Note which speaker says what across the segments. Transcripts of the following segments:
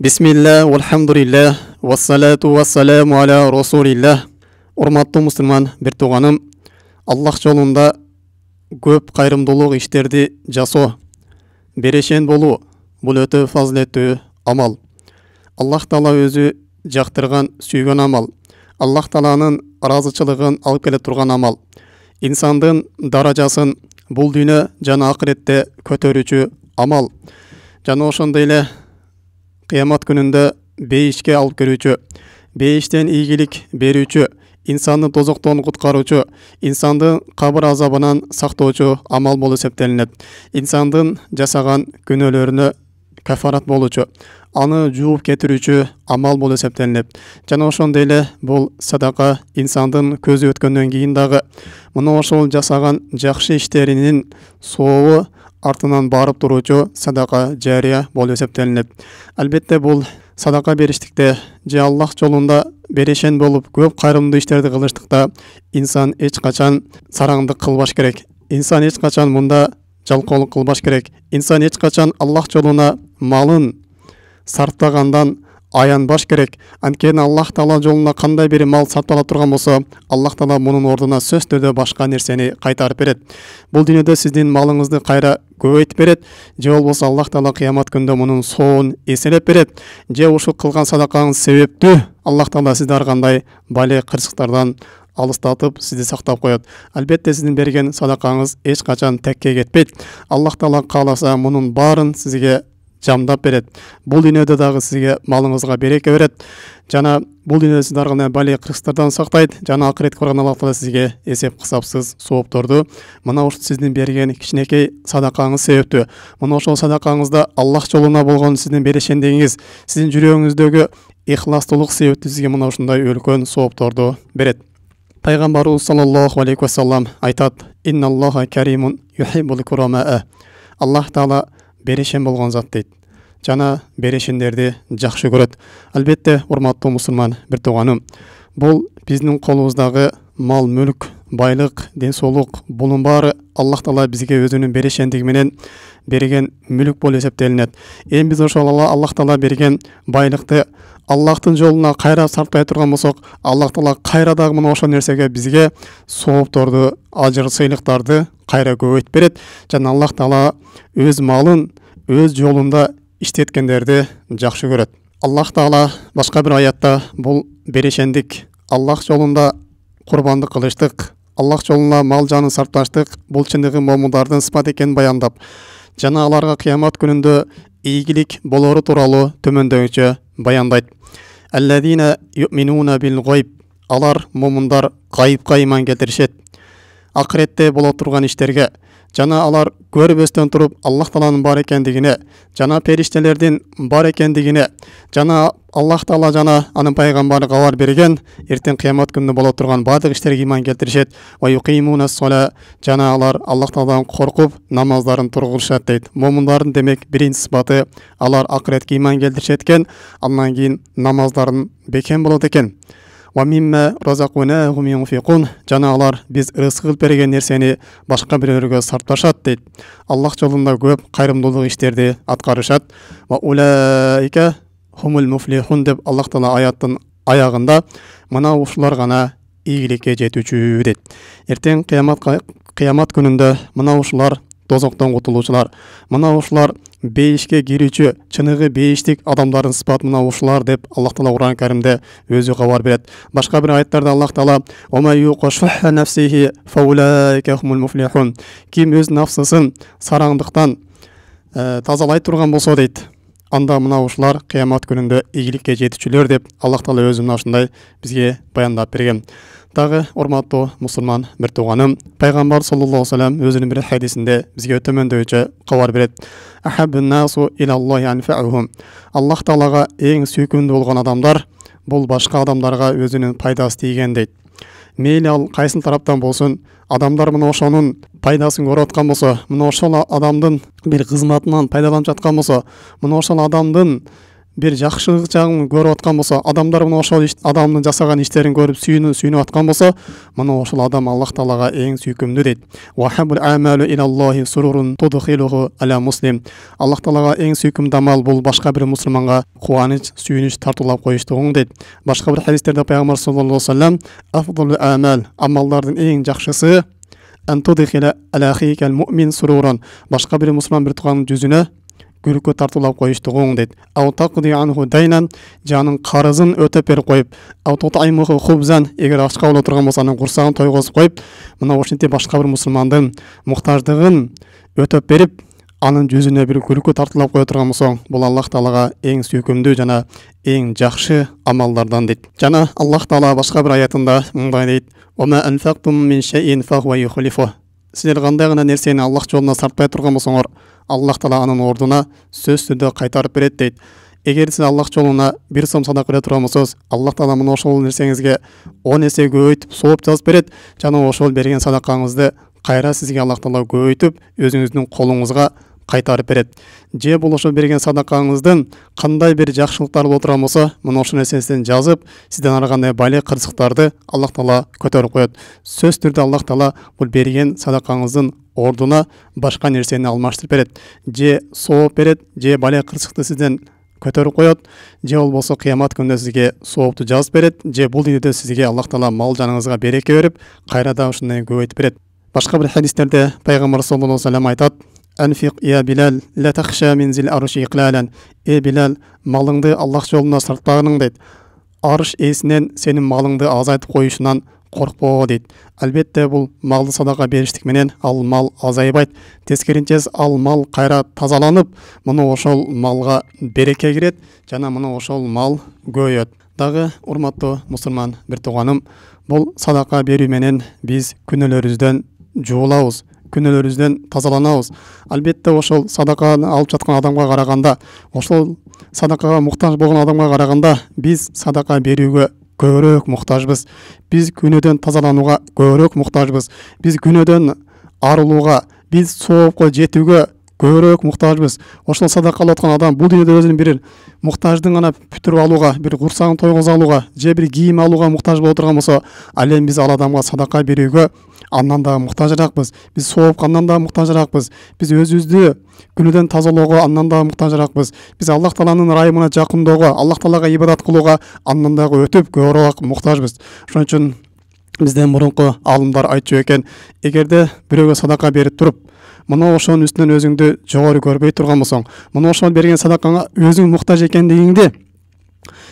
Speaker 1: Бисмилля, вальхамдулилля, вассалату вассаламу аля расулилля. Урматтуу мусульман бир тууганым, Аллах жолунда көп кайрымдуулук иштерди жасоо, берешен болуу, бул өтө фазилеттүү амал. Аллах Таала өзү жактырган, сүйгөн амал. Аллах Тааланын ыраазычылыгын алып келе турган амал. Инсандын даражасын бул дүйнө жана акыретте көтөрүүчү амал. Жана ошондой эле кыямат күнүндө бейишке алып келүүчү, бейиштен ийгилик берүүчү, инсанды тозоктон куткаруучу, инсанды кабыр азабынан сактоочу амал болуп эсептелинет. Инсандын жасаган күнөөлөрүнө кафарат болуучу, аны жууп кетирүүчү амал болуп эсептелинет. Жана ошондой эле бул садака инсандын көзү өткөндөн кийин дагы мына ошол жасаган жакшы иштеринин сообу артынан барып туруучу садака жария болуп эсептелинет. Албетте бул садака бериштикте же Аллах жолунда берешен болуп көп кайрымдуу иштерди кылыштыкта инсан эч качан сараңдык кылбаш керек. Инсан эч качан мында жалкоолук кылбаш керек. Инсан эч качан Аллах жолуна малын сарптагандан аянбаш керек. Анткени Аллах Таала жолунда кандай бир мал сатпала турган болсо, Аллах Таала мунун ордуна сөз түрдө башка нерсени кайтарып берет. Бул дүйнөдө сиздин малыңызды кайра көбөйтүп берет, же болбосо Аллах Таала кыямат күндө мунун соон эселеп берет, же ушул кылган садакаңыз себептүү Аллах Таала сизди ар кандай бале кырсыктардан алыстатып сизди сактап коет. Албетте сиздин берген садакаңыз эч качан текке кетпейт. Аллах Таала кааласа мунун баарын сизге жамдап берет. Бул дүйнөдө дагы сизге малыңызга береке берет. Жана бул дүйнөдө сизди ар кандай бале кырсыктардан сактайт. Жана акыретке барган Аллах Таала сизге эсеп кысапсыз соопторду мына ушул сиздин берген кичинекей садакаңыз себептүү. Мына ошол садакаңызда Аллах жолуна болгон сиздин берешендигиңиз, сиздин жүрөгүңүздөгү ихластуулук себептүү сизге мына ушундай үлкөн соопторду берет. Пайгамбарыбыз саллаллаху алейхи вассалам айтат: "Инналлаха каримун юхиббул курамаа." Аллах Таала берешен болгон зат дейт. Жана берешендерди жакшы көрөт. Албетте, урматтуу мусулман бир тууганым, бул биздин колубуздагы мал, мүлк, байлык, ден соолук, бунун баары Аллах Таала бизге өзүнүн берешендиги менен берген мүлк болуп эсептелинет. Эми биз ошол Аллах Таала берген байлыкты Аллахтын жолуна кайра сарптай турган болсок, Аллах Таала кайра дагы мына ошол нерсеге бизге соопторду, ажыр сыйлыктарды кайра көбөйтүп берет. Жана Аллах Таала өз малын өз жолунда иштеткендерди жакшы көрөт. Аллах Таала башка бир аятта бул берешендик, Аллах жолунда курбандык кылыштык, Аллах жолуна мал жанын сарпташтык бул чындыгы момундардын сыпат экенин баяндап, жана аларга кыямат күнүндө ийгилик болору тууралуу төмөндөгүчө баяндайт. Аллазина юминуна бил гайб. Алар момундар гайыпка ыйман келтиришет. Акыретте боло турган иштерге, жана алар көрбөстөн туруп Аллах Тааланын бар экендигине, жана периштелердин бар экендигине, жана Аллах Таала жана анын пайгамбары кабар берген эртең кыямат күнүндө боло турган бардык иштерге ыйман келтиришет. Ва юқимуна сола. Жана алар Аллах Тааладан коркуп намаздарын тургузушат дейт. Момундардын демек биринчи сыпаты алар акыретке ыйман келтиришет экен, андан кийин намаздарын бекем болот экен. Ва мимма разакунахум юнфикун. Жана алар биз рызык кылып берген нерсени башка бирөөлөргө сарпташат дейт. Аллах жолунда көп кайрымдуулук иштерди аткарышат. Ва улаика хумул муфлихун деп Аллах Таала аяттын аягында мына ушулар гана ийгиликке жетүүчү дейт. Эртең кыямат күнүндө мына ушулар тозоктон кутулуучулар, мына ушулар бейишке кирүүчү, чыныгы бейиштик адамдардын сыпаты мына ушулар деп Аллах Таала Кур'ан Каримде өзү кабар берет. Башка бир аяттарда Аллах Таала "Ва юқашуха нафсихи фаулаика хумул муфлихун." Ким өз нафсысын сараңдыктан тазалай турган болсо дейт, анда мына ушулар кыямат күнүндө ийгиликке жетүүчүлөр деп Аллах Таала өзү мына ушундай бизге баяндап берген. Дагы урматтуу мусулман бир тууганым, пайгамбар саллаллаху алейхи ва саллям өзүнүн бир хадисинде бизге төмөндөгүчө кабар берет. Ахаббун насу илаллахи анфаухум. Аллах Таалага эң сүйкүмдүү болгон адамдар бул башка адамдарга өзүнүн пайдасы тийген дейт. Мейли ал кайсын тараптан болсун, адамдар мына ошонун пайдасын көрүп аткан болсо, мына ошол адамдын бир кызматынан пайдаланып жаткан болсо, мына ошол адамдын бир жакшылык жагын көрүп аткан болсо, адамдар мына ошол адамдын жасаган иштерин көрүп сүйүнүп аткан болсо, мына ошол адам Аллах Таалага эң сүйкүмдүү дейт. Вахабул амалу илаллахи сурурун tudkhiluhu ala muslim. Аллах Таалага эң сүйкүмдүү амал бул башка бир мусулманга кубаныч, сүйүнүч тартуулап коюштугуң дейт. Башка бир хадистерде Пайгамбар саллаллаху алейхи ва саллям афдалул амал, амалдардын эң жакшысы ан tudkhila ala akhikal mu'min sururun. Башка бир мусулман бир тууганын жүзүнө күлкү тартуулап коюштугуң дейт. Ау тaqdi anhu daynan, жанын карызын өтөп берип коюп, ау tut'imuhu khubzan, эгер ачка боло турган болсо анын курсагын тойгозуп коюп, мына ошентип башка бир мусулмандын муктаждыгын өтөп берип, анын жүзүнө бир күлкү тартуулап кое турган болсоң, бул Аллах Таалага эң сүйкүмдүү жана эң жакшы амалдардан дейт. Жана Аллах Таала башка бир аятында мындай дейт: "Ва ма анфaqtum min shay'in fa huwa yukhlifuh." Силер кандай гана нерсени Аллах жолуна сартпай турган болсоңор, Аллах Таала анын ордуна сөз түрдө кайтарып берет дейт. Эгер сиз Аллах жолуна 1 сом садака бере турган болсоңуз, Аллах Таала мына ошол нерсеңизге 10 эсе көбөйтүп сооп жазып берет. Жана ошол берген садакаңызды кайра сизге Аллах Таала көбөйтүп, өзүңүздүн колуңузга кайтарып берет. Же бул ошо берген садакаңыздын кандай бир жакшылыктар боло турган болсо, мына ошол нерсесин жазып, сизден ары кандай байлык кырсыктарды Аллах Таала көтөрүп коет. Сөз түрдө Аллах Таала бул берген садакаңыздын ордуна башка нерсени алмаштырып берет. Же сооп берет, же байлык кырсыкты сизден көтөрүп коет, же болбосо кыямат күнүндө сизге соопту жазып берет, же бул дүйнөдө сизге Аллах Таала мал жаныңызга береке берип, кайра да ушундай көбөйтүп берет. Башка бир хадистерде Пайгамбар саллаллаху алейхи ва саллям айтат: "Анфиq ya Bilal, la takhsha min zil arshi iqlalan." Ey Bilal, малыңды Аллах жолуна сартпагының дейт. Арш эсинен сенин малыңды азайтып коюшунан коркпоо дейт. Албетте бул малды садака бериштик менен ал мал азайбайт. Тескеринче ал мал кайра тазаланып, мына ошол малга береке кирет, жана мына ошол мал көбөйөт. Дагы урматтуу мусулман бир тууганым, бул садака берүү менен биз күнөөлөрүбүздөн жуулабыз, күнөөлөрүбүздөн тазаланабыз. Албетте ошол садаканы алып жаткан адамга караганда, ошол садакага муктаж болгон адамга караганда, биз садака берүүгө көбүрөөк муктажбыз. Биз күнөөдөн тазаланууга көбүрөөк муктажбыз. Биз күнөөдөн арылууга, биз соопко жетүүгө көбүрөөк муктажбыз. Ошол садака алып аткан адам бул дүйнөдө өзүнүн бир муктаждын гана бүтүрүп алууга, бир курсагын тойгозуп алууга, же бир кийим алууга муктаж боло турган болсо, ал эми биз ал адамга садака берүүгө андан да муктажыракпыз. Биз соопко андан да муктажыракпыз. Биз өзүбүздү күнөөдөн тазалоого андан да муктажыракпыз. Биз Аллах Тааланын райымына жакындоого, Аллах Таалага ибадат кылууга андан дагы өтүп көбүрөөк муктажбыз. Ошон үчүн бизден мурунку алымдар айтчу экен: эгерде бирөөгө садака берип туруп, мына ошонун үстүнөн өзүңдү жогору көрбөй турган болсоң, мына ошол берген садакаңа өзүң муктаж экендигиңди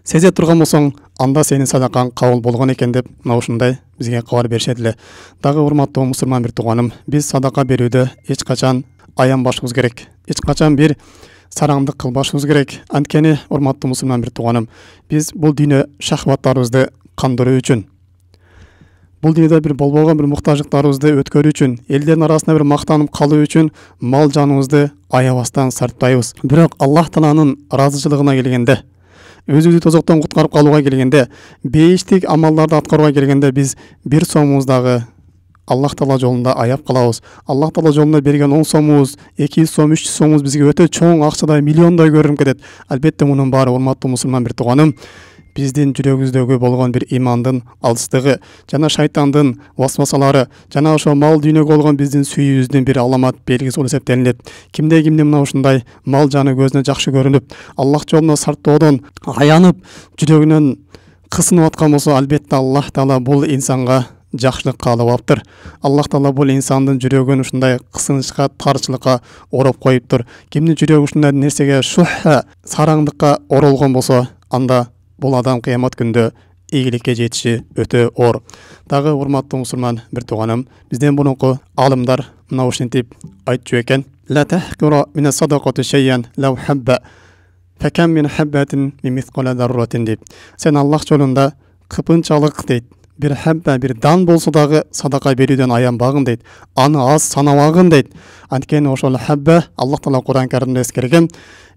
Speaker 1: сезе турган болсоң, анда сенин садакаң кабыл болгон экен деп мына ушундай бизге кабар беришет эле. Дагы урматтуу мусулман бир тууганым, биз садака берүүдө эч качан аянбашыбыз керек. Эч качан бир сараңдык кылбашыбыз керек. Анткени урматтуу мусулман бир тууганым, биз бул дүйнө шахваттарыбызды кандыруу үчүн, бул дүйнөдө бир болбогон бир муктаждыктарыбызды өткөрүү үчүн, элдердин арасында бир мактанып калуу үчүн мал жаныбызды аябастан сартпайбыз. Бирок Аллах Тааланын ыраазычылыгына келгенде, өзүбүздү тозоктон куткарып калууга келгенде, бейиштик амалдарды аткарууга келгенде биз 1 сомубуздагы Аллах Таала жолунда аяп калабыз. Аллах Таала жолунда берген 10 сомубуз, 200 сом, 300 сомубуз бизге өтө чоң акчадай, миллиондой көрүнүп кетет. Албетте мунун баары урматтуу мусулман бир тууганым, биздин жүрөгүбүздөгү болгон бир имандын алыстыгы жана шайтандын васвасалары жана ошо мал дүйнөгө болгон биздин сүйүүбүздүн бир аламат белгиси болуп эсептелинет. Кимде мына ушундай мал жаны көзүнө жакшы көрүнүп, Аллах жолуна сарттоодон аянып, жүрөгүнөн кысынып аткан болсо, албетте Аллах Таала бул инсанга жакшылык каалап аптыр. Аллах Таала бул инсандын жүрөгүн ушундай кысынычка, тарчылыкка ороп коюптур. Кимдин жүрөгү ушундай нерсеге, шухха, сараңдыкка оролгон болсо, анда бул адам кыямат күндө ийгиликке жетиши өтө оор. Дагы урматтуу мусулман бир тууганым, бизден мурунку алымдар мына ушинтип айтчу экен: "Ла тахкура мин садакати шайян лау хабба, факам мин хаббатин мин мисқала зарратин" деп. Сен Аллах жолунда кыпынчалык дейт, бир хабба, бир дан болсо дагы садака берүүдөн аянбагын дейт. Аны аз санабагын дейт. Анткени ошол хабба Аллах Таала Кур'ан Каримде эскерген: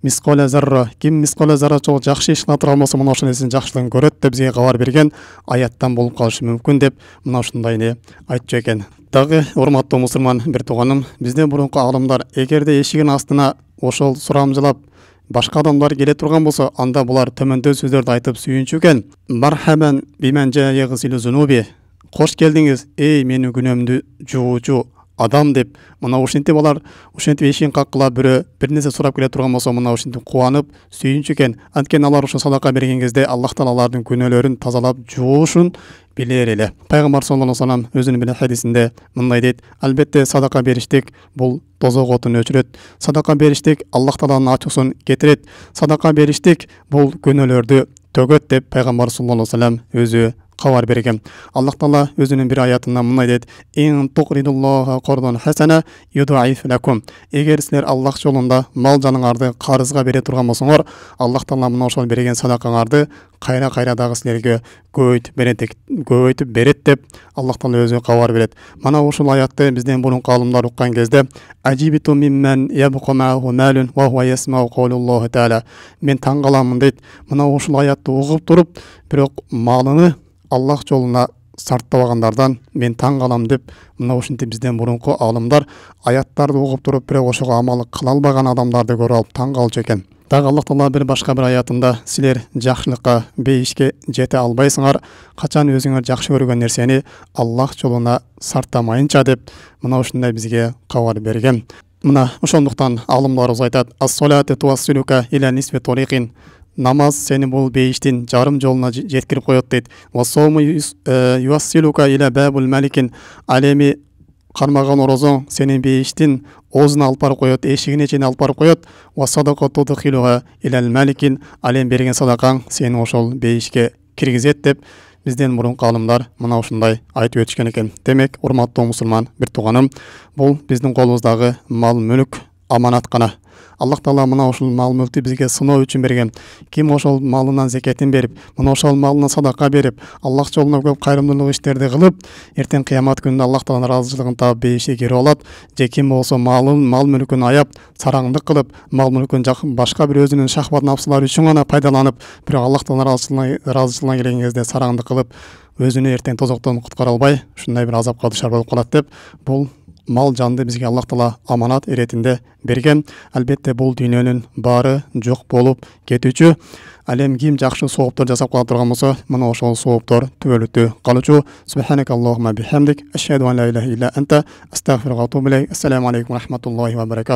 Speaker 1: мисқала зарра, ким мисқала зарра чоң жакшы иш кыла турган болсо, мына ошол нерсенин жакшылыгын көрөт деп бизге кабар берген аяттан болуп калышы мүмкүн деп мына ушундай не айтчу экен. Дагы урматтуу мусулман бир тууганым, бизден мурунку алымдар эгерде эшигин астына ошол сурамжылап башка адамдар келе турган болсо, анда булар төмөндө сөздөрдү айтып сүйүнчү экен. Мархабан бимен жаягсилу зунуби. Кош келдиңиз, эй менин күнөөмдү жуучу адам деп. Мына ушинтип алар, ушинтип эшигин каккыла бирөө бир нерсе сурап келе турган болсо, мына ушинтип кубанып сүйүнчү экен. Анткени алар ушул садака берген кезде Аллах Таала алардын күнөөлөрүн тазалап жуушун билер эле. Пайгамбар саллаллаху алейхи ва саллям өзүнүн бир хадисинде мындай дейт: албетте садака бериштик бул тозок отун өчүрөт. Садака бериштик Аллах Тааланын ачуусун кетирет. Садака бериштик бул күнөөлөрдү төгөт деп пайгамбар саллаллаху алейхи ва саллям өзү кабар берген. Аллах Таала өзүнүн бир аятында мындай дейт: ин туqridulloha qardan hasana yud'if lakum. Эгер силер Аллах жолунда мал жаныңарды карызга бере турган болсоңор, Аллах Таала мына ошол берген садакаңарды кайра дагы силерге көбөйтүп берет деп Аллах Таала өзү кабар берет. Мана ушул аятты бизден бурун калымдар уккан кезде ажибиту миммен ябqa ma'hu malun wa huwa yasma'u qawlullohi ta'ala. Мен таң каламын дейт. Мына ушул аятты угуп туруп, бирок малыны Аллах жолуна сарттабагандардан мен таң калам деп, мына ушинтип бизден мурунку алымдар аяттарды угуп туруп, бирок ошого амал кыла албаган адамдарды көрүп алып таң калчу экен. Дагы Аллах Таала бир башка бир аятында силер жакшылыкка, бейишке жете албайсыңар, качан өзүңөр жакшы көргөн нерсени Аллах жолуна сарттамайынча деп, мына ушундай бизге кабар берген. Мына ошондуктан алымдарыбыз айтат: ас-салату туассилука иля нисфи ториqin. Намаз сени бул бейиштин жарым жолуна жеткирип коет дейт. Васауму юассилука иля бабул маликин. Алеми кармаган орозоң сени бейиштин оозуна алып барып коет, эшигине чейин алып барып коет. Васадака tudkhiluha илал маликин. Алем берген садакаң сени ошол бейишке киргизет деп бизден мурун калымдар мына ушундай айтып өтүшкөн экен. Демек, урматтуу мусулман бир тууганым, бул биздин колубуздагы мал мүлк аманат гана. Аллах Таала мына ошол мал мүлктү бизге сыноо үчүн берген. Ким ошол малынан закатын берип, мына ошол малынан садака берип, Аллах жолуна көп кайрымдуулук иштерди кылып, эртең кыямат күнүндө Аллах Тааланын ыраазычылыгын таап бейишке кирип алат. Же ким болсо мал мүлкүн аяп, сараңдык кылып, мал мүлкүн башка бир өзүнүн шахват напсылары үчүн гана пайдаланып, бирок Аллах Тааланын ыраазычылыгына келген кезде сараңдык кылып, өзүнү эртең тозоктон куткара албай, ушундай бир азапка душар болуп калат деп, бул мал жанды бизге Аллах Таала аманат иретинде берген. Албетте бул дүйнөнүн баары жок болуп кетүүчү. Алем ким жакшы сооптор жасап кала турган болсо, мына ошол сооптор түбөлүктүү калучу. Субханакаллахумма бихамдик, ашхаду ан ла илаха илля анта, астагфирука ва атубу илейк. Ассаламу алейкум ва рахматуллахи ва баракатух.